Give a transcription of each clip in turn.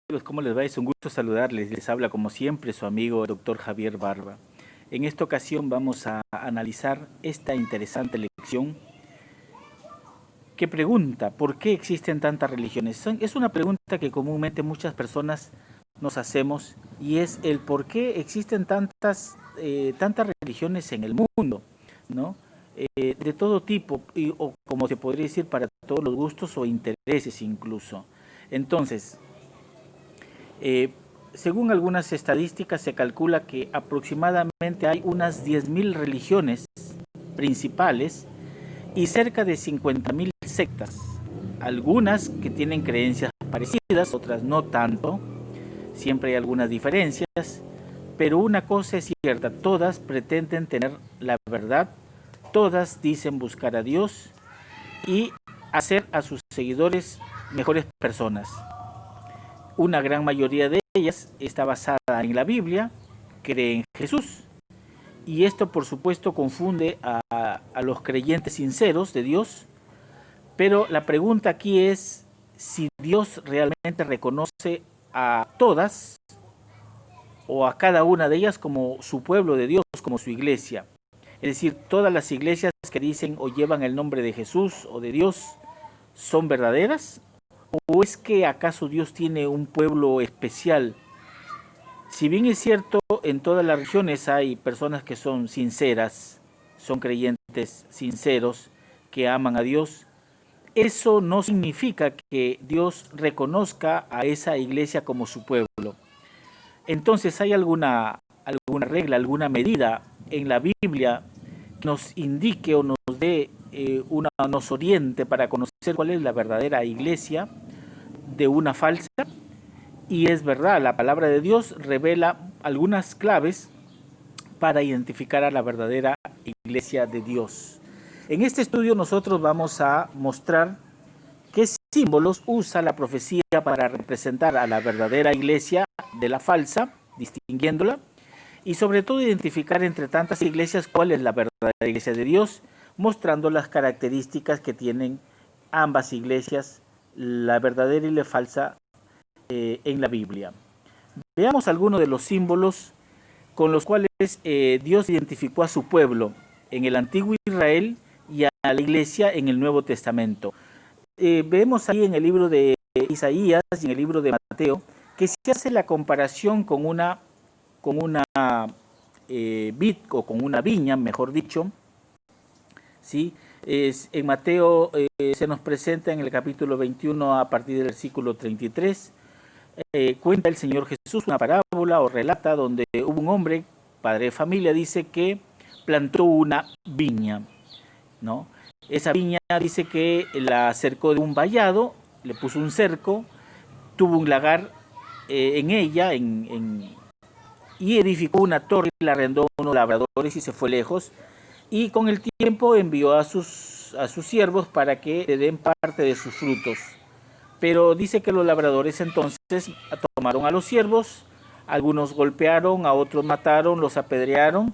Amigos, ¿cómo les va? Es un gusto saludarles. Les habla como siempre su amigo el doctor Javier Barba. En esta ocasión vamos a analizar esta interesante lección que pregunta ¿por qué existen tantas religiones? Es una pregunta que comúnmente muchas personas nos hacemos y es el por qué existen tantas religiones en el mundo, ¿no? De todo tipo, o como se podría decir, para todos los gustos o intereses incluso. Entonces, eh, según algunas estadísticas, se calcula que aproximadamente hay unas 10.000 religiones principales y cerca de 50.000 sectas. Algunas que tienen creencias parecidas, otras no tanto. Siempre hay algunas diferencias, pero una cosa es cierta, todas pretenden tener la verdad, todas dicen buscar a Dios y hacer a sus seguidores mejores personas. Una gran mayoría de ellas está basada en la Biblia, cree en Jesús. Y esto, por supuesto, confunde a los creyentes sinceros de Dios. Pero la pregunta aquí es si Dios realmente reconoce a todas o a cada una de ellas como su pueblo de Dios, como su iglesia. Es decir, todas las iglesias que dicen o llevan el nombre de Jesús o de Dios son verdaderas. ¿O es que acaso Dios tiene un pueblo especial? Si bien es cierto, en todas las religiones hay personas que son sinceras, son creyentes sinceros, que aman a Dios, eso no significa que Dios reconozca a esa iglesia como su pueblo. Entonces, ¿hay alguna regla, alguna medida en la Biblia que nos indique o nos dé nos oriente para conocer cuál es la verdadera iglesia de una falsa? Y es verdad, la palabra de Dios revela algunas claves para identificar a la verdadera iglesia de Dios. En este estudio nosotros vamos a mostrar qué símbolos usa la profecía para representar a la verdadera iglesia de la falsa, distinguiéndola, y sobre todo identificar entre tantas iglesias cuál es la verdadera iglesia de Dios, mostrando las características que tienen ambas iglesias, la verdadera y la falsa, en la Biblia. Veamos algunos de los símbolos con los cuales Dios identificó a su pueblo en el antiguo Israel y a la iglesia en el Nuevo Testamento. Vemos ahí en el libro de Isaías y en el libro de Mateo que se hace la comparación con una vid o con una viña, mejor dicho, ¿sí? En Mateo se nos presenta en el capítulo 21 a partir del versículo 33. Cuenta el Señor Jesús una parábola o relata donde hubo un hombre, padre de familia, dice que plantó una viña, ¿no? Esa viña dice que la cercó de un vallado, le puso un cerco, tuvo un lagar en ella y edificó una torre, la arrendó a unos labradores y se fue lejos. Y con el tiempo envió a sus siervos para que le den parte de sus frutos. Pero dice que los labradores entonces tomaron a los siervos, algunos golpearon, a otros mataron, los apedrearon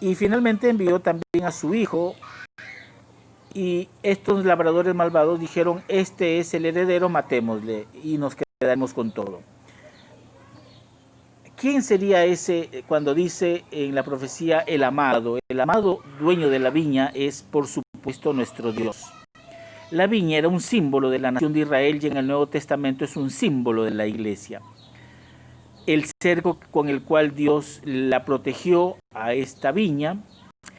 y finalmente envió también a su hijo. Y estos labradores malvados dijeron, este es el heredero, matémosle y nos quedaremos con todo. ¿Quién sería ese cuando dice en la profecía el amado? El amado dueño de la viña es por supuesto nuestro Dios. La viña era un símbolo de la nación de Israel y en el Nuevo Testamento es un símbolo de la iglesia. El cerco con el cual Dios la protegió a esta viña,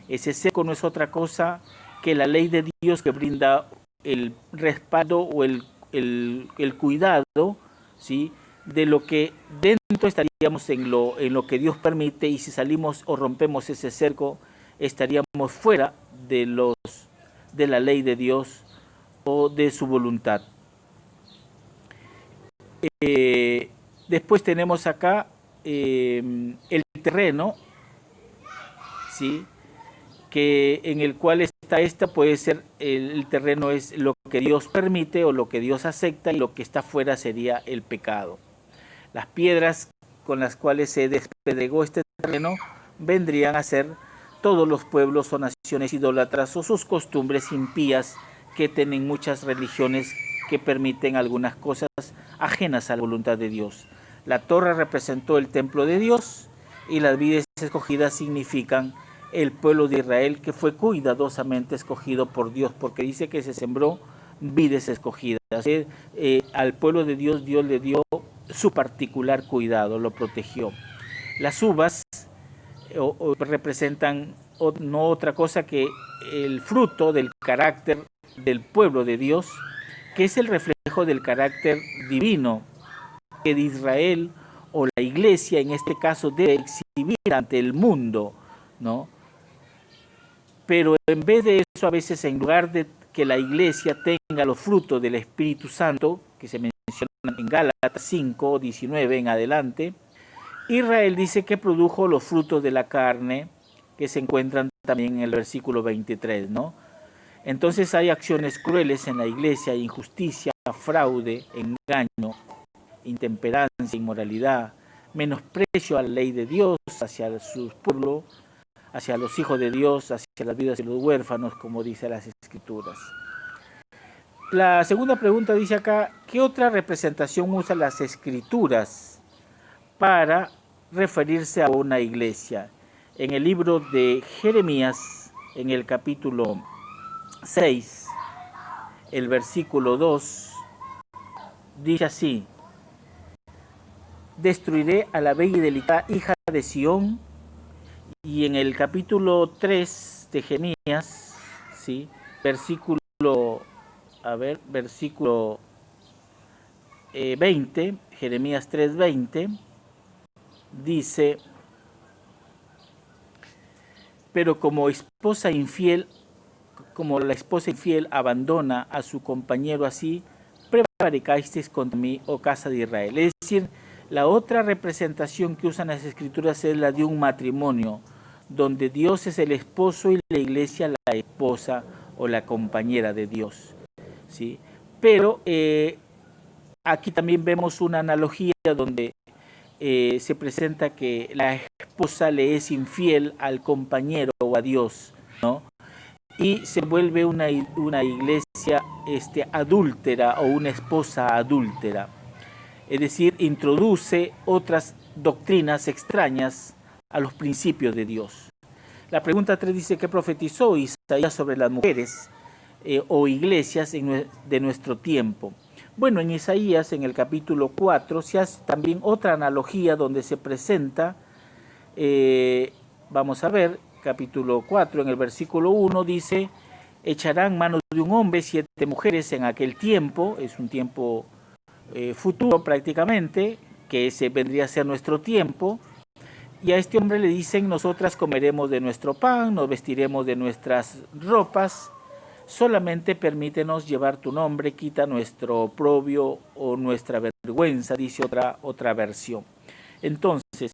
ese cerco no es otra cosa que la ley de Dios que brinda el respaldo o el cuidado, ¿sí?, de lo que dentro estaríamos en lo que Dios permite, y si salimos o rompemos ese cerco estaríamos fuera de la ley de Dios o de su voluntad. Después tenemos acá el terreno, ¿sí?, que en el cual está esta, puede ser el terreno es lo que Dios permite o lo que Dios acepta, y lo que está fuera sería el pecado. Las piedras con las cuales se despedregó este terreno vendrían a ser todos los pueblos o naciones idólatras o sus costumbres impías que tienen muchas religiones que permiten algunas cosas ajenas a la voluntad de Dios. La torre representó el templo de Dios y las vides escogidas significan el pueblo de Israel, que fue cuidadosamente escogido por Dios, porque dice que se sembró vides escogidas. Al pueblo de Dios, Dios le dio su particular cuidado, lo protegió. Las uvas representan no otra cosa que el fruto del carácter del pueblo de Dios, que es el reflejo del carácter divino que de Israel o la iglesia en este caso debe exhibir ante el mundo, ¿no? Pero en vez de eso, a veces en lugar de que la iglesia tenga los frutos del Espíritu Santo, que se mencionan en Gálatas 5, 19 en adelante, Israel dice que produjo los frutos de la carne, que se encuentran también en el versículo 23, ¿no? Entonces hay acciones crueles en la iglesia, injusticia, fraude, engaño, intemperancia, inmoralidad, menosprecio a la ley de Dios hacia su pueblo, hacia los hijos de Dios, hacia las vidas de los huérfanos, como dice las Escrituras. La segunda pregunta dice acá, ¿qué otra representación usan las Escrituras para referirse a una iglesia? En el libro de Jeremías, en el capítulo 6, el versículo 2, dice así: destruiré a la bella y delicada hija de Sión. Y en el capítulo 3 de Jeremías, ¿sí? versículo 20, Jeremías 3:20, dice: pero como la esposa infiel abandona a su compañero, así prevaricasteis contra mí, oh casa de Israel. Es decir, la otra representación que usan las Escrituras es la de un matrimonio, donde Dios es el esposo y la iglesia la esposa o la compañera de Dios, ¿sí? Pero aquí también vemos una analogía donde se presenta que la esposa le es infiel al compañero o a Dios, ¿no? Y se vuelve una iglesia adúltera o una esposa adúltera. Es decir, introduce otras doctrinas extrañas a los principios de Dios. La pregunta 3 dice: ¿qué profetizó Isaías sobre las mujeres o iglesias de nuestro tiempo? Bueno, en Isaías, en el capítulo 4, se hace también otra analogía donde se presenta, vamos a ver, capítulo 4, en el versículo 1 dice: echarán manos de un hombre 7 mujeres en aquel tiempo. Es un tiempo futuro prácticamente, que ese vendría a ser nuestro tiempo. Y a este hombre le dicen: nosotras comeremos de nuestro pan, nos vestiremos de nuestras ropas, solamente permítenos llevar tu nombre, quita nuestro oprobio o nuestra vergüenza, dice otra versión. Entonces,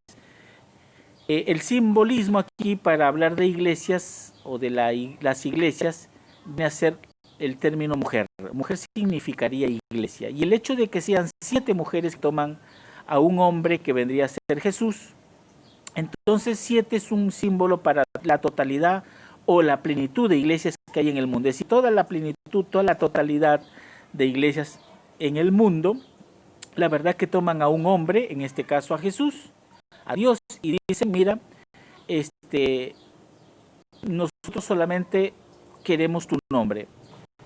el simbolismo aquí para hablar de iglesias o de las iglesias viene a ser el término mujer. Mujer significaría iglesia. Y el hecho de que sean 7 mujeres que toman a un hombre que vendría a ser Jesús, entonces 7 es un símbolo para la totalidad o la plenitud de iglesias que hay en el mundo. Es decir, toda la plenitud, toda la totalidad de iglesias en el mundo, la verdad que toman a un hombre, en este caso a Jesús, a Dios, y dicen: mira, nosotros solamente queremos tu nombre,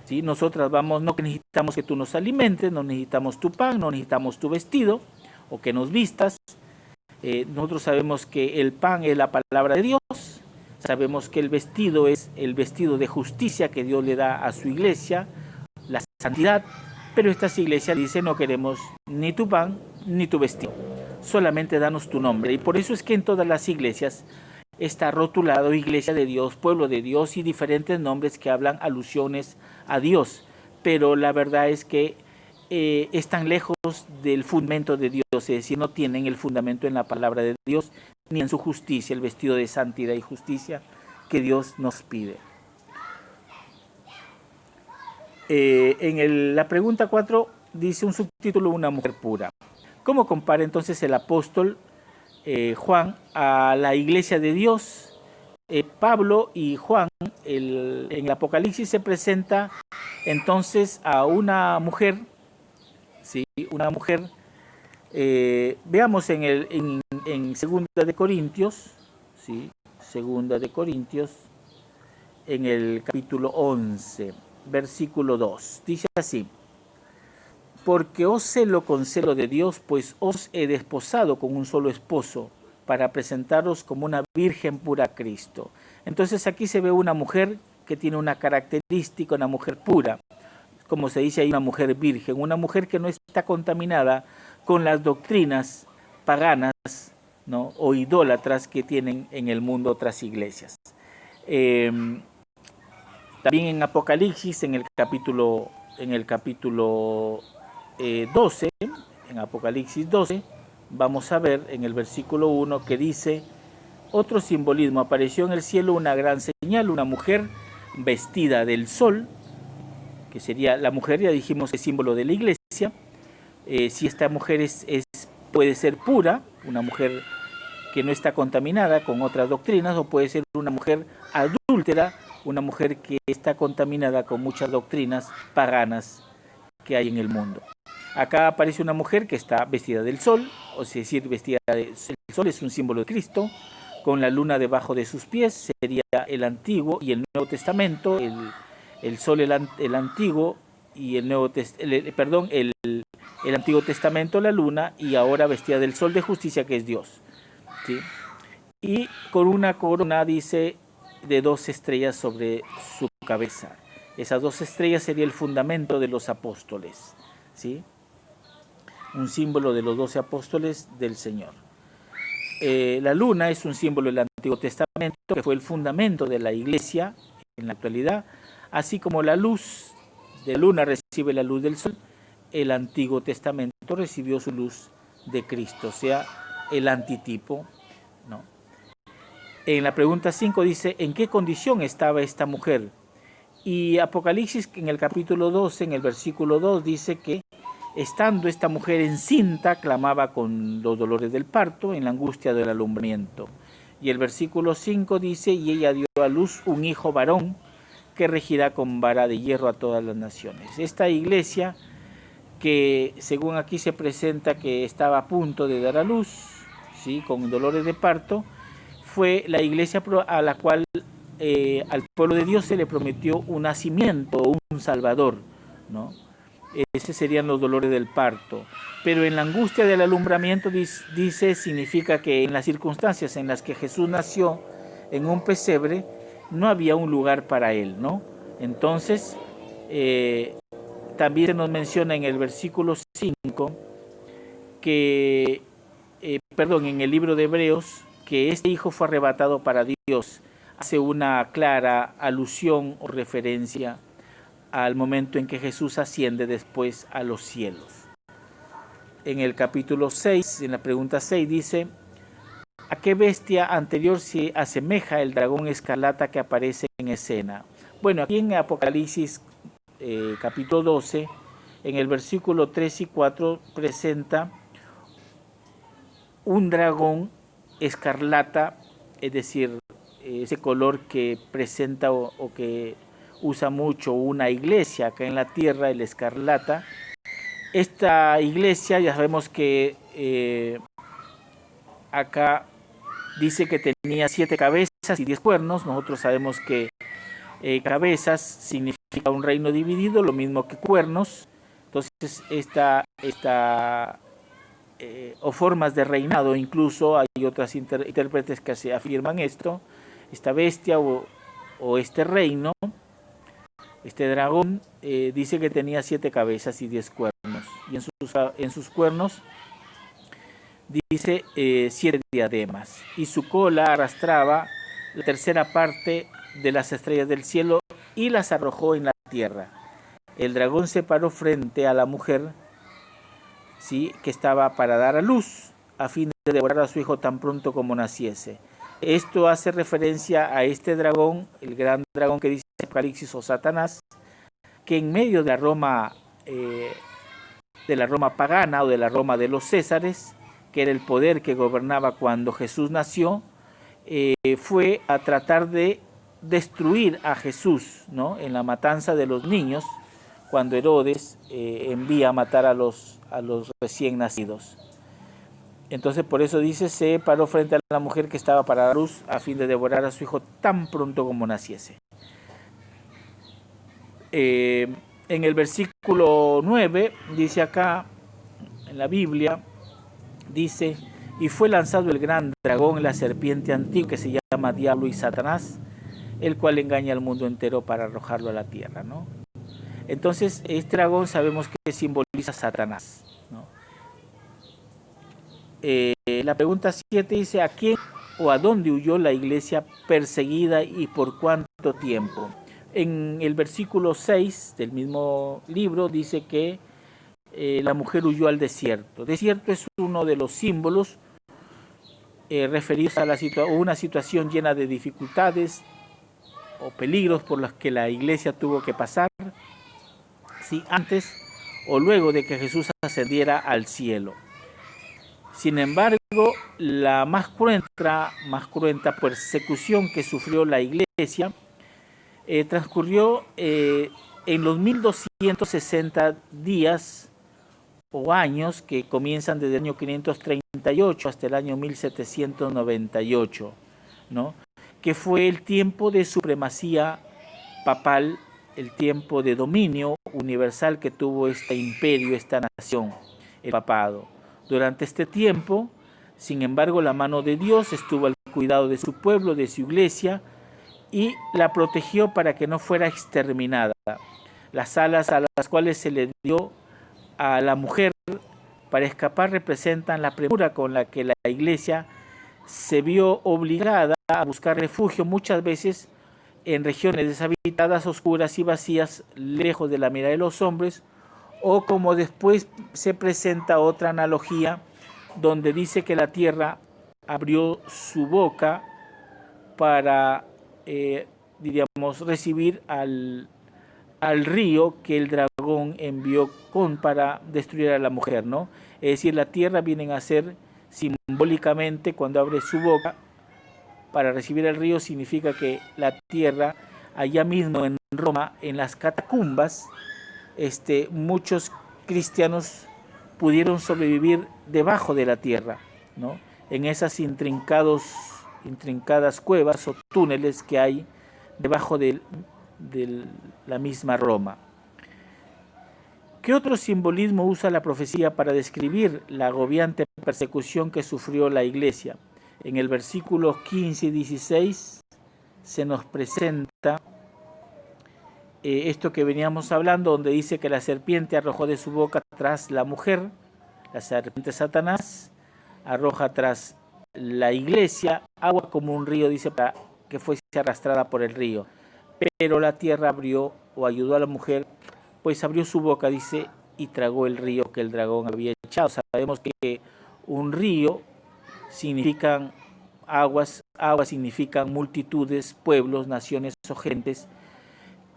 ¿sí? Nosotras no necesitamos que tú nos alimentes, no necesitamos tu pan, no necesitamos tu vestido o que nos vistas. Nosotros sabemos que el pan es la palabra de Dios, sabemos que el vestido es el vestido de justicia que Dios le da a su iglesia, la santidad, pero estas iglesias dicen: no queremos ni tu pan ni tu vestido, solamente danos tu nombre. Y por eso es que en todas las iglesias está rotulado iglesia de Dios, pueblo de Dios y diferentes nombres que hablan alusiones a Dios, pero la verdad es que están lejos del fundamento de Dios, es decir, no tienen el fundamento en la palabra de Dios ni en su justicia, el vestido de santidad y justicia que Dios nos pide. La pregunta 4 dice un subtítulo: una mujer pura. ¿Cómo compara entonces el apóstol Juan a la iglesia de Dios Pablo y Juan, en el Apocalipsis se presenta entonces a una mujer, ¿sí? Una mujer, veamos en Segunda de Corintios, ¿sí? Segunda de Corintios, en el capítulo 11, versículo 2, dice así: porque os celo con celo de Dios, pues os he desposado con un solo esposo, para presentaros como una virgen pura a Cristo. Entonces aquí se ve una mujer que tiene una característica, una mujer pura, como se dice ahí, una mujer virgen, una mujer que no está contaminada con las doctrinas paganas, ¿no?, o idólatras que tienen en el mundo otras iglesias. También en Apocalipsis, en el capítulo 12, en Apocalipsis 12, vamos a ver en el versículo 1 que dice: otro simbolismo, apareció en el cielo una gran señal, una mujer vestida del sol, que sería la mujer, ya dijimos, es símbolo de la iglesia. Si esta mujer puede ser pura, una mujer que no está contaminada con otras doctrinas, o puede ser una mujer adúltera, una mujer que está contaminada con muchas doctrinas paganas que hay en el mundo. Acá aparece una mujer que está vestida del sol, o es decir, vestida del sol es un símbolo de Cristo, con la luna debajo de sus pies, sería el Antiguo y el Nuevo Testamento, el sol el Antiguo y el Antiguo Testamento la luna, y ahora vestida del sol de justicia, que es Dios, ¿sí? Y con una corona, dice, de 2 estrellas sobre su cabeza. Esas 2 estrellas sería el fundamento de los apóstoles, ¿sí? Un símbolo de los 12 apóstoles del Señor. La luna es un símbolo del Antiguo Testamento, que fue el fundamento de la iglesia en la actualidad, así como la luz de la luna recibe la luz del sol. El Antiguo Testamento recibió su luz de Cristo, o sea, el antitipo, ¿no? En la pregunta 5 dice: ¿en qué condición estaba esta mujer? Y Apocalipsis, en el capítulo 12, en el versículo 2, dice que estando esta mujer encinta, clamaba con los dolores del parto, en la angustia del alumbramiento. Y el versículo 5 dice: y ella dio a luz un hijo varón, que regirá con vara de hierro a todas las naciones. Esta iglesia, que según aquí se presenta que estaba a punto de dar a luz, ¿sí?, con dolores de parto, fue la iglesia a la cual al pueblo de Dios se le prometió un nacimiento, un salvador, ¿no? Esos serían los dolores del parto. Pero en la angustia del alumbramiento, dice, significa que en las circunstancias en las que Jesús nació en un pesebre, no había un lugar para él, ¿no? Entonces, también se nos menciona en el versículo 5 que, en el libro de Hebreos, que este hijo fue arrebatado para Dios. Hace una clara alusión o referencia al momento en que Jesús asciende después a los cielos. En el capítulo 6, en la pregunta 6, dice: ¿a qué bestia anterior se asemeja el dragón escarlata que aparece en escena? Bueno, aquí en Apocalipsis capítulo 12, en el versículo 3 y 4, presenta un dragón escarlata, es decir, ese color que presenta o que usa mucho una iglesia acá en la tierra, el escarlata. Esta iglesia, ya sabemos que acá dice que tenía 7 cabezas y 10 cuernos. Nosotros sabemos que cabezas significa un reino dividido, lo mismo que cuernos. Entonces, o formas de reinado, incluso hay otras intérpretes que se afirman esto. Esta bestia o este reino, este dragón, dice que tenía 7 cabezas y 10 cuernos. Y en sus cuernos dice 7 diademas. Y su cola arrastraba la tercera parte de las estrellas del cielo y las arrojó en la tierra. El dragón se paró frente a la mujer, ¿sí?, que estaba para dar a luz, a fin de devorar a su hijo tan pronto como naciese. Esto hace referencia a este dragón, el gran dragón que dice Apocalipsis, o Satanás, que en medio de la Roma pagana, o de la Roma de los Césares, que era el poder que gobernaba cuando Jesús nació, fue a tratar de destruir a Jesús, ¿no? En la matanza de los niños, cuando Herodes envía a matar a los recién nacidos. Entonces por eso dice, se paró frente a la mujer que estaba para dar luz a fin de devorar a su hijo tan pronto como naciese. En el versículo 9 dice acá, en la Biblia, dice, y fue lanzado el gran dragón, la serpiente antigua, que se llama Diablo y Satanás, el cual engaña al mundo entero para arrojarlo a la tierra, ¿no? Entonces, este dragón sabemos que simboliza a Satanás, ¿no? La pregunta 7 dice, ¿a quién o a dónde huyó la iglesia perseguida y por cuánto tiempo? En el versículo 6 del mismo libro dice que la mujer huyó al desierto. Desierto es uno de los símbolos referidos a una situación llena de dificultades o peligros por los que la iglesia tuvo que pasar, ¿sí? Antes o luego de que Jesús ascendiera al cielo. Sin embargo, la más cruenta persecución que sufrió la iglesia transcurrió en los 1260 días o años que comienzan desde el año 538 hasta el año 1798, ¿no? Que fue el tiempo de supremacía papal, el tiempo de dominio universal que tuvo este imperio, esta nación, el papado. Durante este tiempo, sin embargo, la mano de Dios estuvo al cuidado de su pueblo, de su iglesia, y la protegió para que no fuera exterminada. Las alas a las cuales se le dio a la mujer para escapar representan la premura con la que la iglesia se vio obligada a buscar refugio muchas veces en regiones deshabitadas, oscuras y vacías, lejos de la mirada de los hombres, o como después se presenta otra analogía donde dice que la tierra abrió su boca para, diríamos, recibir al río que el dragón envió para destruir a la mujer, ¿no? Es decir, la tierra viene a ser simbólicamente, cuando abre su boca para recibir el río, significa que la tierra, allá mismo en Roma, en las catacumbas, muchos cristianos pudieron sobrevivir debajo de la tierra, ¿no? En esas intrincadas cuevas o túneles que hay debajo de la misma Roma. ¿Qué otro simbolismo usa la profecía para describir la agobiante persecución que sufrió la iglesia? En el versículo 15 y 16 se nos presenta esto que veníamos hablando, donde dice que la serpiente arrojó de su boca tras la mujer, la serpiente Satanás, arroja tras la iglesia agua como un río, dice, para que fuese arrastrada por el río. Pero la tierra abrió o ayudó a la mujer, pues abrió su boca, dice, y tragó el río que el dragón había echado. Sabemos que un río significan aguas significan multitudes, pueblos, naciones o gentes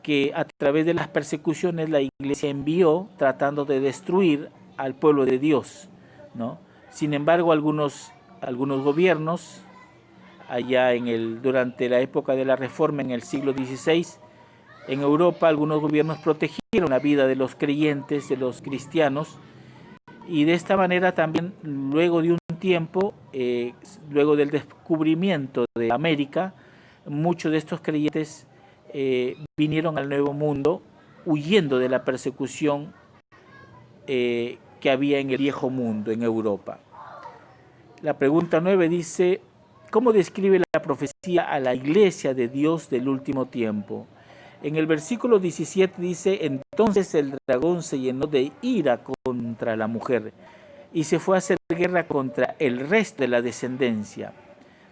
que a través de las persecuciones la iglesia envió tratando de destruir al pueblo de Dios, ¿no? Sin embargo, algunos gobiernos allá durante la época de la Reforma en el siglo XVI, en Europa algunos gobiernos protegieron la vida de los creyentes, de los cristianos, y de esta manera también luego de un tiempo, luego del descubrimiento de América, muchos de estos creyentes vinieron al Nuevo Mundo huyendo de la persecución que había en el Viejo Mundo, en Europa. La pregunta 9 dice, ¿cómo describe la profecía a la iglesia de Dios del último tiempo? En el versículo 17 dice, entonces el dragón se llenó de ira contra la mujer y se fue a hacer guerra contra el resto de la descendencia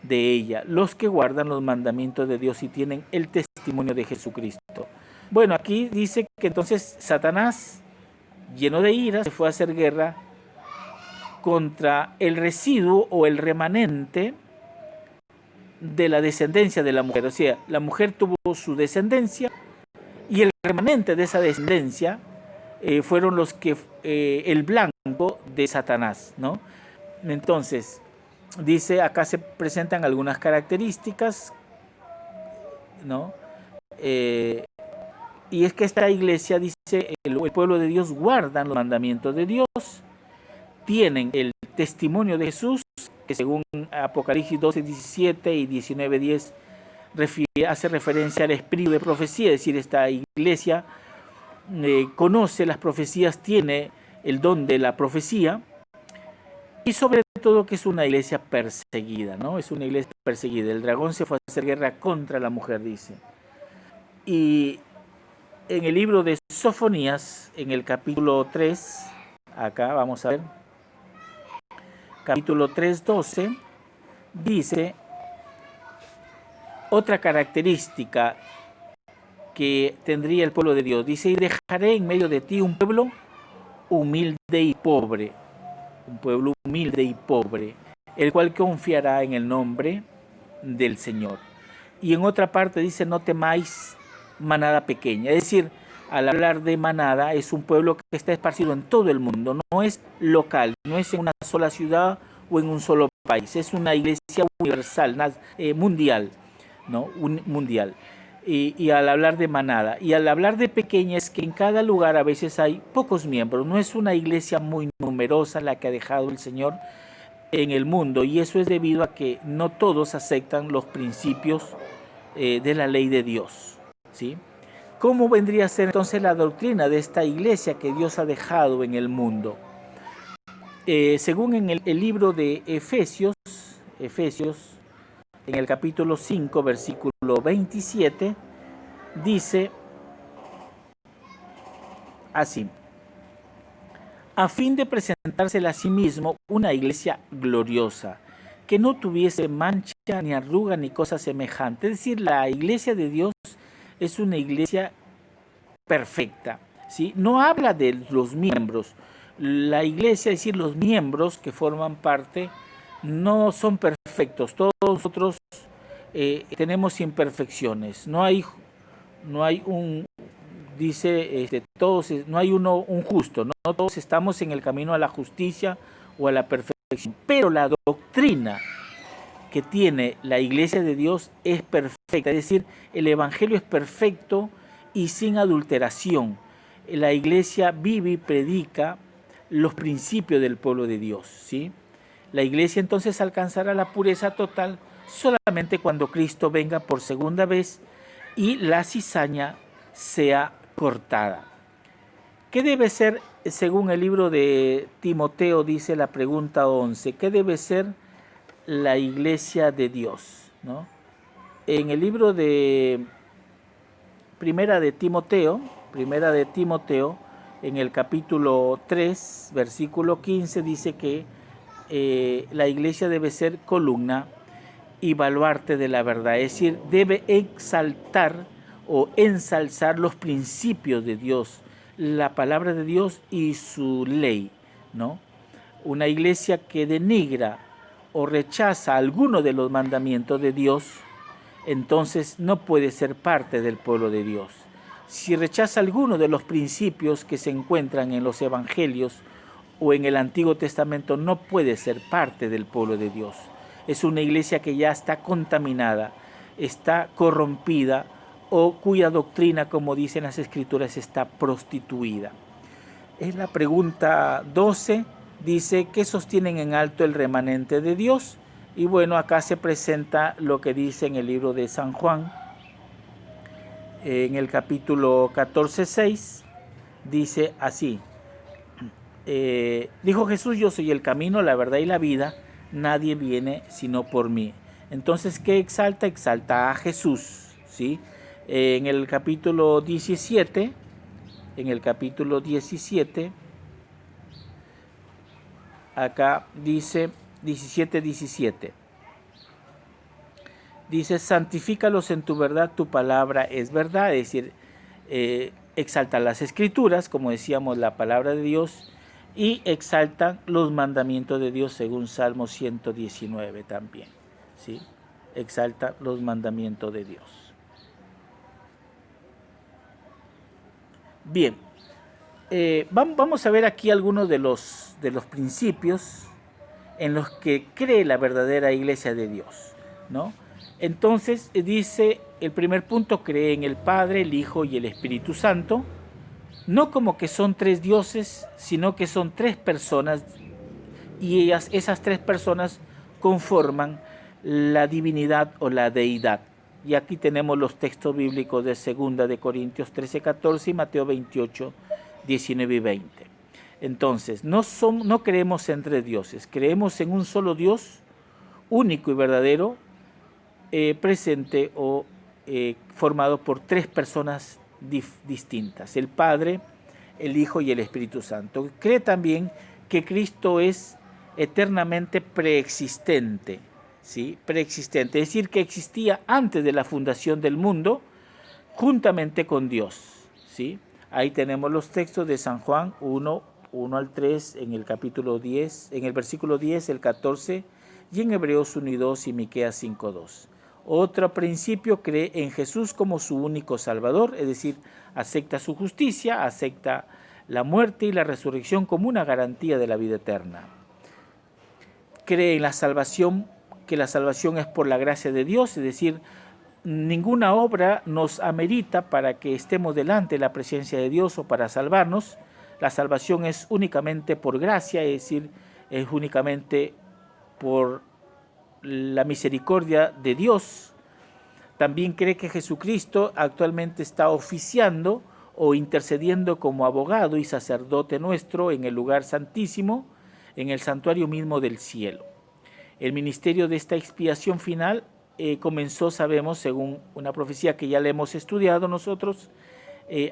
de ella, los que guardan los mandamientos de Dios y tienen el testimonio de Jesucristo. Bueno, aquí dice que entonces Satanás, lleno de ira, se fue a hacer guerra contra el residuo o el remanente de la descendencia de la mujer. O sea, la mujer tuvo su descendencia y el remanente de esa descendencia fueron el blanco de Satanás, ¿no? Entonces, dice, acá se presentan algunas características, ¿no? Y es que esta iglesia, dice, el pueblo de Dios guardan los mandamientos de Dios, tienen el testimonio de Jesús, que según Apocalipsis 12, 17 y 19, 10, hace referencia al espíritu de profecía, es decir, esta iglesia conoce las profecías, tiene el don de la profecía, y sobre todo que es una iglesia perseguida, ¿no? Es una iglesia perseguida. El dragón se fue a hacer guerra contra la mujer, dice. Y en el libro de Sofonías, en el capítulo 3, acá vamos a ver, capítulo 3, 12, dice otra característica que tendría el pueblo de Dios. Dice, y dejaré en medio de ti un pueblo humilde y pobre, un pueblo humilde y pobre, el cual confiará en el nombre del Señor. Y en otra parte dice, no temáis manada pequeña. Es decir, al hablar de manada, es un pueblo que está esparcido en todo el mundo, no es local, no es en una sola ciudad o en un solo país, es una iglesia universal, mundial, ¿no? Mundial. Y al hablar de manada, y al hablar de pequeña, es que en cada lugar a veces hay pocos miembros, no es una iglesia muy numerosa la que ha dejado el Señor en el mundo, y eso es debido a que no todos aceptan los principios de la ley de Dios, ¿sí? ¿Cómo vendría a ser entonces la doctrina de esta iglesia que Dios ha dejado en el mundo? Según en el libro de Efesios, en el capítulo 5, versículo 27, dice así: a fin de presentársela a sí mismo una iglesia gloriosa, que no tuviese mancha, ni arruga, ni cosa semejante. Es decir, la iglesia de Dios es una iglesia perfecta, ¿sí? No habla de los miembros. La iglesia, es decir, los miembros que forman parte, no son perfectos. Todos nosotros tenemos imperfecciones. No hay un, dice, todos, no hay un justo, ¿no? No todos estamos en el camino a la justicia o a la perfección. Pero la doctrina que tiene la iglesia de Dios es perfecta, es decir, el evangelio es perfecto y sin adulteración. La iglesia vive y predica los principios del pueblo de Dios, ¿sí? La iglesia entonces alcanzará la pureza total solamente cuando Cristo venga por segunda vez y la cizaña sea cortada. ¿Qué debe ser, según el libro de Timoteo, dice la pregunta 11, qué debe ser la iglesia de Dios, ¿no? En el libro de Primera de Timoteo, en el capítulo 3, versículo 15, dice que la iglesia debe ser columna y baluarte de la verdad, es decir, debe exaltar o ensalzar los principios de Dios, la palabra de Dios y su ley, ¿no? Una iglesia que denigra o rechaza alguno de los mandamientos de Dios, entonces no puede ser parte del pueblo de Dios. Si rechaza alguno de los principios que se encuentran en los evangelios o en el Antiguo Testamento, no puede ser parte del pueblo de Dios. Es una iglesia que ya está contaminada, está corrompida o cuya doctrina, como dicen las Escrituras, está prostituida. Es la pregunta 12, dice, ¿qué sostienen en alto el remanente de Dios? Y bueno, acá se presenta lo que dice en el libro de San Juan, en el capítulo 14, 6, dice así, dijo Jesús, yo soy el camino, la verdad y la vida, nadie viene sino por mí. Entonces, ¿qué exalta? Exalta a Jesús, ¿sí? En el capítulo 17, acá dice 17, 17. Dice, santifícalos en tu verdad, tu palabra es verdad. Es decir, exalta las escrituras, como decíamos, la palabra de Dios, y exaltan los mandamientos de Dios según Salmo 119 también, ¿sí? Exalta los mandamientos de Dios. Bien, vamos a ver aquí algunos de los principios en los que cree la verdadera iglesia de Dios, ¿no? Entonces dice, el primer punto, cree en el Padre, el Hijo y el Espíritu Santo, no como que son tres dioses, sino que son tres personas y esas tres personas conforman la divinidad o la deidad. Y aquí tenemos los textos bíblicos de 2 de Corintios 13:14 y Mateo 28:19 y 20. Entonces, no creemos en tres dioses, creemos en un solo Dios, único y verdadero, presente o formado por tres personas distintas, el Padre, el Hijo y el Espíritu Santo. Cree también que Cristo es eternamente preexistente, ¿sí? Preexistente, es decir, que existía antes de la fundación del mundo juntamente con Dios, ¿sí? Ahí tenemos los textos de San Juan 1 al 3, en el capítulo 10, en el versículo 10, el 14, y en Hebreos 1 y 2 y Miqueas 5:2. Otro principio, cree en Jesús como su único Salvador, es decir, acepta su justicia, acepta la muerte y la resurrección como una garantía de la vida eterna. Cree en la salvación, que la salvación es por la gracia de Dios, es decir, ninguna obra nos amerita para que estemos delante de la presencia de Dios o para salvarnos. La salvación es únicamente por gracia, es decir, es únicamente por la misericordia de Dios. También cree que Jesucristo actualmente está oficiando o intercediendo como abogado y sacerdote nuestro en el lugar santísimo, en el santuario mismo del cielo. El ministerio de esta expiación final comenzó, sabemos, según una profecía que ya le hemos estudiado nosotros,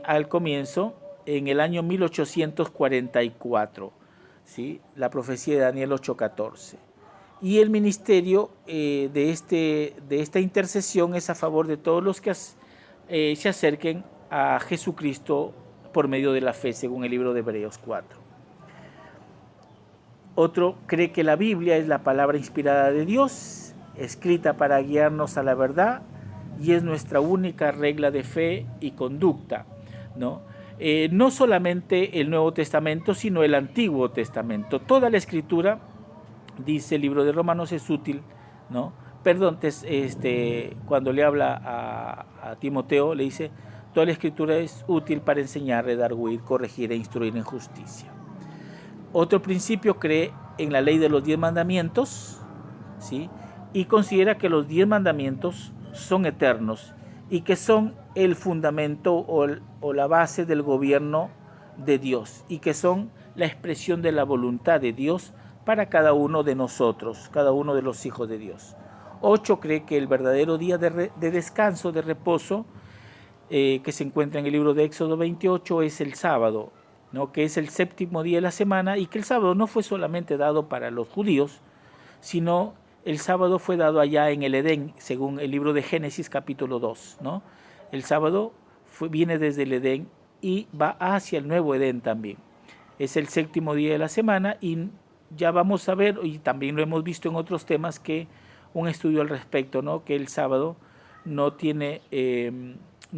al comienzo, en el año 1844, ¿sí? La profecía de Daniel 8:14. Y el ministerio de esta intercesión es a favor de todos los que se acerquen a Jesucristo por medio de la fe, según el libro de Hebreos 4. Otro cree que la Biblia es la palabra inspirada de Dios, escrita para guiarnos a la verdad, y es nuestra única regla de fe y conducta, ¿no? No solamente el Nuevo Testamento, sino el Antiguo Testamento. Toda la Escritura, dice el libro de Romanos, es útil, ¿no? Perdón, cuando le habla a Timoteo, le dice, toda la Escritura es útil para enseñar, redarguir, corregir e instruir en justicia. Otro principio, cree en la ley de los 10 mandamientos, ¿sí? Y considera que los 10 mandamientos son eternos y que son el fundamento o la base del gobierno de Dios y que son la expresión de la voluntad de Dios para cada uno de nosotros, cada uno de los hijos de Dios. 8, cree que el verdadero día de descanso, de reposo, que se encuentra en el libro de Éxodo 28, es el sábado, ¿no? Que es el séptimo día de la semana, y que el sábado no fue solamente dado para los judíos, sino el sábado fue dado allá en el Edén, según el libro de Génesis capítulo 2, ¿no? El sábado viene desde el Edén y va hacia el nuevo Edén también. Es el séptimo día de la semana y ya vamos a ver, y también lo hemos visto en otros temas, que un estudio al respecto, ¿no? Que el sábado no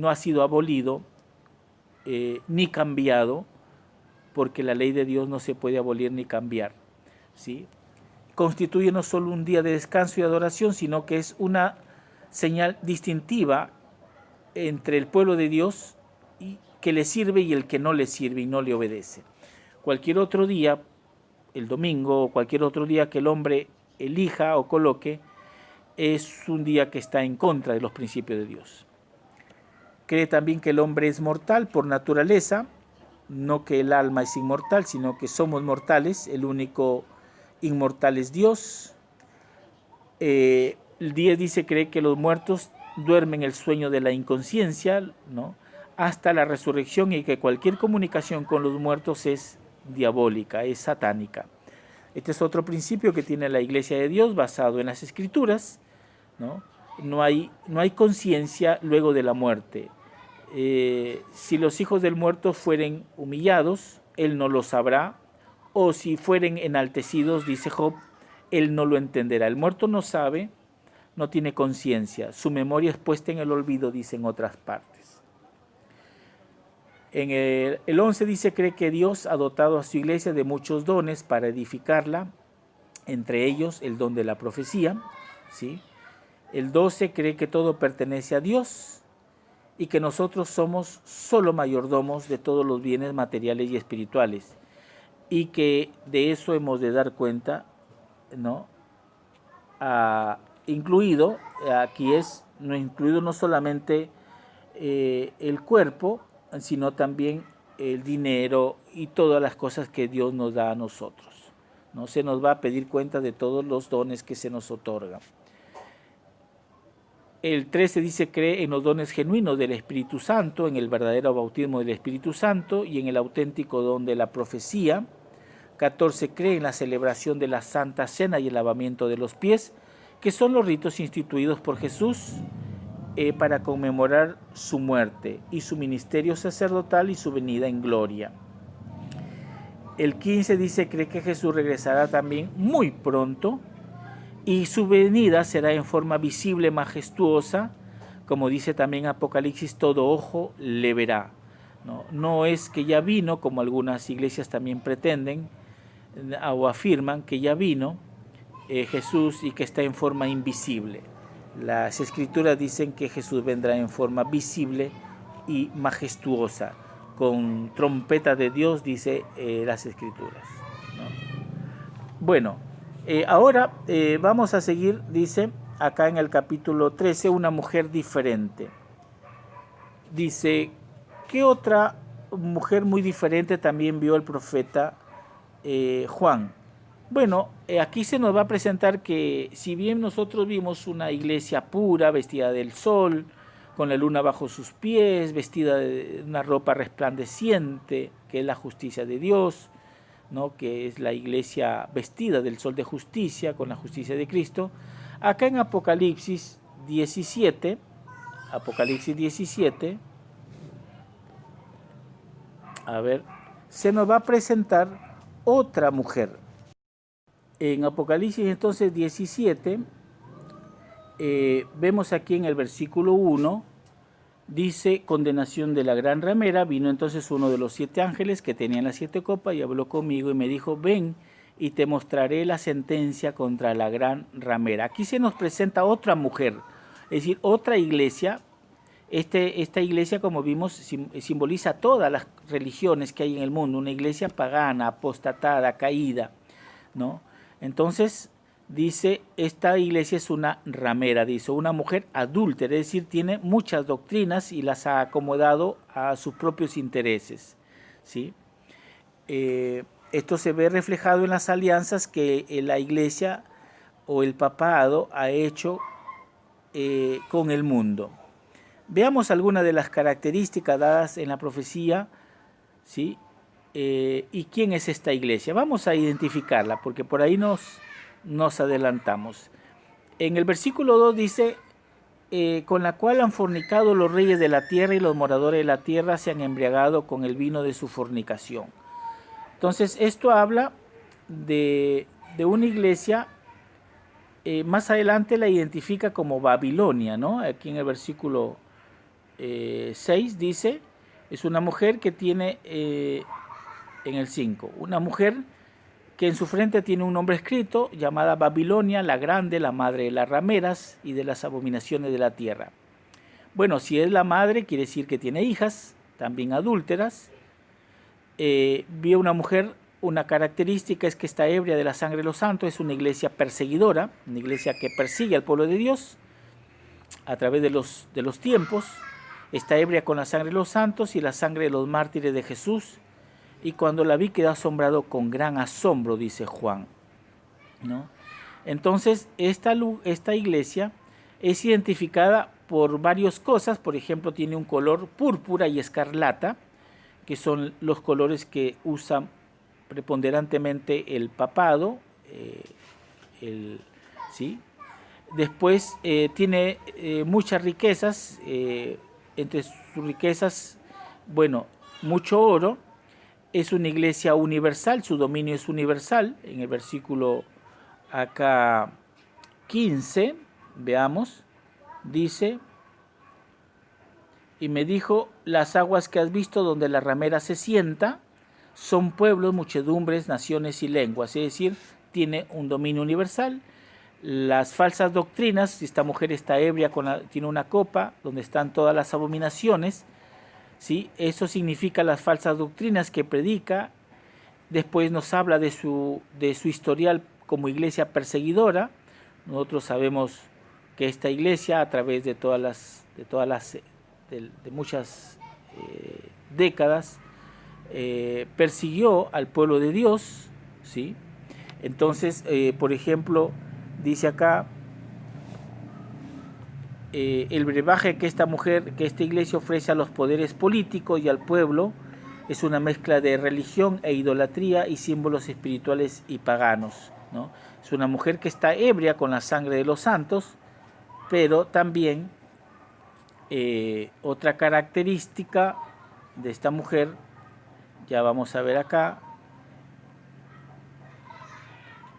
ha sido abolido ni cambiado, porque la ley de Dios no se puede abolir ni cambiar, ¿sí? Constituye no solo un día de descanso y adoración, sino que es una señal distintiva entre el pueblo de Dios que le sirve y el que no le sirve y no le obedece. Cualquier otro día, el domingo o cualquier otro día que el hombre elija o coloque, es un día que está en contra de los principios de Dios. Cree también que el hombre es mortal por naturaleza, no que el alma es inmortal, sino que somos mortales, el único inmortal es Dios. El 10 dice, cree que los muertos duermen el sueño de la inconsciencia, ¿no? Hasta la resurrección, y que cualquier comunicación con los muertos es diabólica, es satánica. Este es otro principio que tiene la Iglesia de Dios basado en las Escrituras, ¿no? No hay conciencia luego de la muerte. Si los hijos del muerto fueren humillados, él no lo sabrá, o si fueren enaltecidos, dice Job, él no lo entenderá. El muerto no sabe, no tiene conciencia, su memoria es puesta en el olvido, dice en otras partes. En el 11 dice, cree que Dios ha dotado a su iglesia de muchos dones para edificarla entre ellos el don de la profecía, ¿sí? El 12 cree que todo pertenece a Dios y que nosotros somos solo mayordomos de todos los bienes materiales y espirituales, y que de eso hemos de dar cuenta, ¿no? Incluido, aquí es no incluido no solamente el cuerpo, sino también el dinero y todas las cosas que Dios nos da a nosotros. No se nos va a pedir cuenta de todos los dones que se nos otorgan. El 13 dice, cree en los dones genuinos del Espíritu Santo, en el verdadero bautismo del Espíritu Santo y en el auténtico don de la profecía. 14 cree en la celebración de la Santa Cena y el lavamiento de los pies, que son los ritos instituidos por Jesús para conmemorar su muerte y su ministerio sacerdotal y su venida en gloria. El 15 dice, cree que Jesús regresará también muy pronto, y su venida será en forma visible, majestuosa, como dice también Apocalipsis, todo ojo le verá. No es que ya vino, como algunas iglesias también pretenden o afirman que ya vino Jesús y que está en forma invisible. Las escrituras dicen que Jesús vendrá en forma visible y majestuosa, con trompeta de Dios, dice las escrituras, ¿no? Bueno, ahora vamos a seguir, dice acá en el capítulo 13, una mujer diferente. Dice, ¿qué otra mujer muy diferente también vio el profeta Juan? Bueno, aquí se nos va a presentar que si bien nosotros vimos una iglesia pura, vestida del sol, con la luna bajo sus pies, vestida de una ropa resplandeciente, que es la justicia de Dios, ¿no? Que es la iglesia vestida del sol de justicia, con la justicia de Cristo. Acá en Apocalipsis 17, a ver, se nos va a presentar otra mujer. En Apocalipsis entonces 17, vemos aquí en el versículo 1, dice, condenación de la gran ramera. Vino entonces uno de los 7 ángeles que tenían las 7 copas y habló conmigo y me dijo, ven y te mostraré la sentencia contra la gran ramera. Aquí se nos presenta otra mujer, es decir, otra iglesia. Esta iglesia, como vimos, simboliza todas las religiones que hay en el mundo, una iglesia pagana, apostatada, caída, ¿no? Entonces, dice, esta iglesia es una ramera, dice, una mujer adúltera, es decir, tiene muchas doctrinas y las ha acomodado a sus propios intereses, ¿sí? Esto se ve reflejado en las alianzas que la iglesia o el papado ha hecho con el mundo. Veamos algunas de las características dadas en la profecía, ¿sí? ¿Y quién es esta iglesia? Vamos a identificarla, porque por ahí nos adelantamos. En el versículo 2 dice, con la cual han fornicado los reyes de la tierra y los moradores de la tierra se han embriagado con el vino de su fornicación. Entonces, esto habla de una iglesia, más adelante la identifica como Babilonia, ¿no? Aquí en el versículo 6 dice, es una mujer que tiene, en el 5, una mujer que en su frente tiene un nombre escrito, llamada Babilonia, la grande, la madre de las rameras y de las abominaciones de la tierra. Bueno, si es la madre, quiere decir que tiene hijas, también adúlteras. Vio una mujer, una característica es que está ebria de la sangre de los santos, es una iglesia perseguidora, una iglesia que persigue al pueblo de Dios a través de los tiempos. Está ebria con la sangre de los santos y la sangre de los mártires de Jesús. Y cuando la vi quedé asombrado con gran asombro, dice Juan, ¿no? Entonces, esta iglesia es identificada por varias cosas. Por ejemplo, tiene un color púrpura y escarlata, que son los colores que usan preponderantemente el papado, ¿sí? Después tiene muchas riquezas, entre sus riquezas, bueno, mucho oro. Es una iglesia universal, su dominio es universal. En el versículo acá 15, veamos, dice, y me dijo, las aguas que has visto donde la ramera se sienta son pueblos, muchedumbres, naciones y lenguas. Es decir, tiene un dominio universal. Las falsas doctrinas, si esta mujer está ebria, tiene una copa donde están todas las abominaciones, ¿sí? Eso significa las falsas doctrinas que predica. Después nos habla de su historial como iglesia perseguidora. Nosotros sabemos que esta iglesia, a través de muchas décadas, persiguió al pueblo de Dios, ¿sí? Entonces, por ejemplo, dice acá, el brebaje que esta iglesia ofrece a los poderes políticos y al pueblo es una mezcla de religión e idolatría y símbolos espirituales y paganos, ¿no? Es una mujer que está ebria con la sangre de los santos, pero también otra característica de esta mujer, ya vamos a ver acá,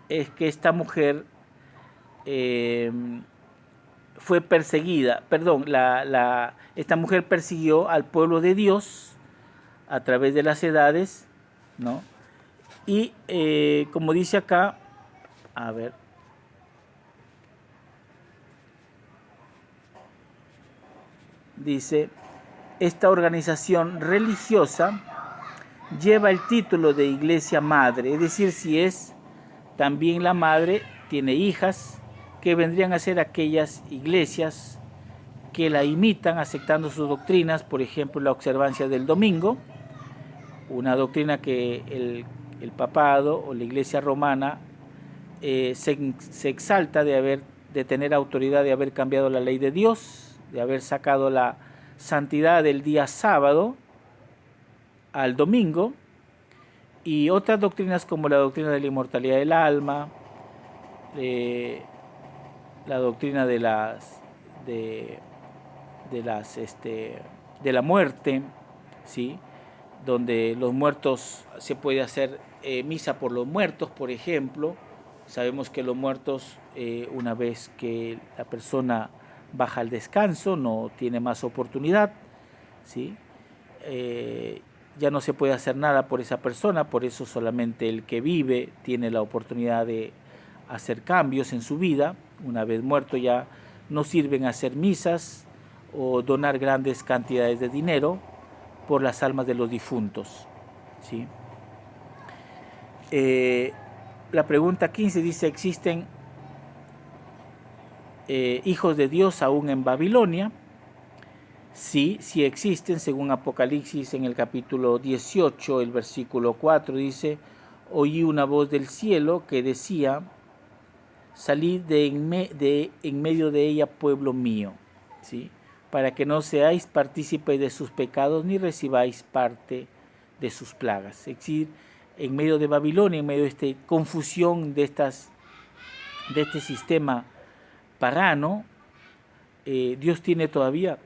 es que esta mujer fue perseguida, esta mujer persiguió al pueblo de Dios a través de las edades, ¿no? Y como dice acá, a ver, dice, esta organización religiosa lleva el título de iglesia madre, es decir, si es también la madre, tiene hijas que vendrían a ser aquellas iglesias que la imitan aceptando sus doctrinas, por ejemplo, la observancia del domingo, una doctrina que el papado o la iglesia romana se exalta de tener autoridad, de haber cambiado la ley de Dios, de haber sacado la santidad del día sábado al domingo, y otras doctrinas como la doctrina de la inmortalidad del alma, la doctrina de la muerte, ¿sí? Donde los muertos, se puede hacer misa por los muertos, por ejemplo. Sabemos que los muertos, una vez que la persona baja al descanso, no tiene más oportunidad, ¿sí? Ya no se puede hacer nada por esa persona, por eso solamente el que vive tiene la oportunidad de hacer cambios en su vida. Una vez muerto ya no sirven hacer misas o donar grandes cantidades de dinero por las almas de los difuntos, ¿sí? La pregunta 15 dice, ¿existen hijos de Dios aún en Babilonia? Sí, sí existen, según Apocalipsis en el capítulo 18, el versículo 4 dice, oí una voz del cielo que decía, salid de en medio de ella, pueblo mío, ¿sí? Para que no seáis partícipes de sus pecados ni recibáis parte de sus plagas. Es decir, en medio de Babilonia, en medio de esta confusión de este sistema pagano, Dios tiene todavía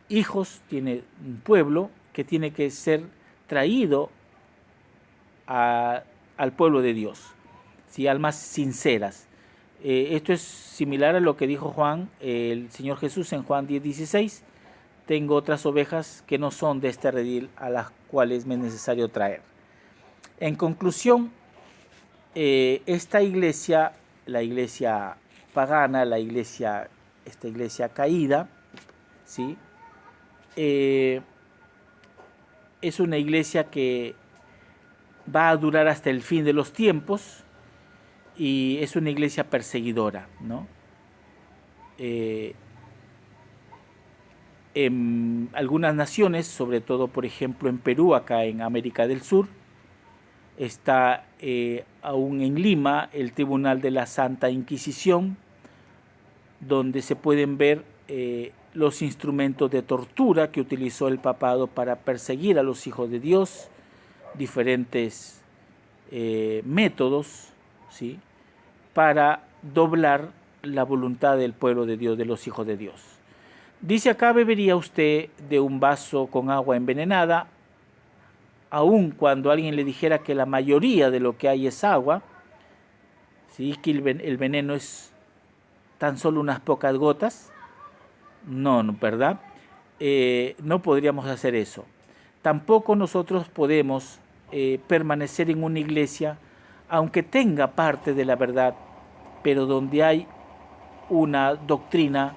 hijos, tiene un pueblo que tiene que ser traído al pueblo de Dios, ¿sí? Almas sinceras. Esto es similar a lo que dijo el Señor Jesús en Juan 10:16. Tengo otras ovejas que no son de este redil, a las cuales me es necesario traer. En conclusión, esta iglesia, la iglesia pagana, esta iglesia caída, ¿sí? Es una iglesia que va a durar hasta el fin de los tiempos y es una iglesia perseguidora, ¿no? En algunas naciones, sobre todo por ejemplo en Perú, acá en América del Sur, está aún en Lima el Tribunal de la Santa Inquisición, donde se pueden ver los instrumentos de tortura que utilizó el papado para perseguir a los hijos de Dios, diferentes métodos, ¿sí? Para doblar la voluntad del pueblo de Dios, de los hijos de Dios. Dice acá, ¿bebería usted de un vaso con agua envenenada? Aun cuando alguien le dijera que la mayoría de lo que hay es agua, ¿sí? Que el veneno es tan solo unas pocas gotas. No, ¿verdad? No podríamos hacer eso. Tampoco nosotros podemos permanecer en una iglesia aunque tenga parte de la verdad, pero donde hay una doctrina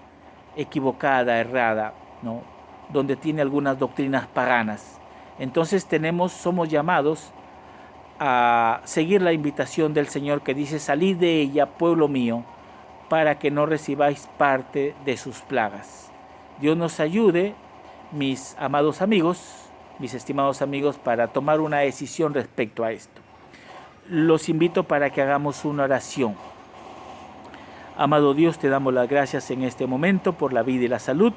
equivocada, errada, ¿no? Donde tiene algunas doctrinas paganas. Entonces somos llamados a seguir la invitación del Señor que dice: salid de ella, pueblo mío, para que no recibáis parte de sus plagas. Dios nos ayude, mis amados amigos, mis estimados amigos, para tomar una decisión respecto a esto. Los invito para que hagamos una oración. Amado Dios, te damos las gracias en este momento por la vida y la salud,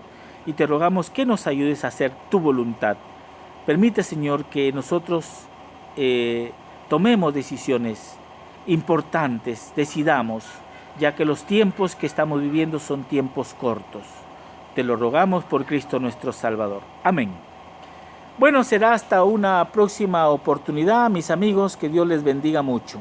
y te rogamos que nos ayudes a hacer tu voluntad. Permite, Señor, que nosotros tomemos decisiones importantes, decidamos, ya que los tiempos que estamos viviendo son tiempos cortos. Te lo rogamos por Cristo nuestro Salvador. Amén. Bueno, será hasta una próxima oportunidad, mis amigos, que Dios les bendiga mucho.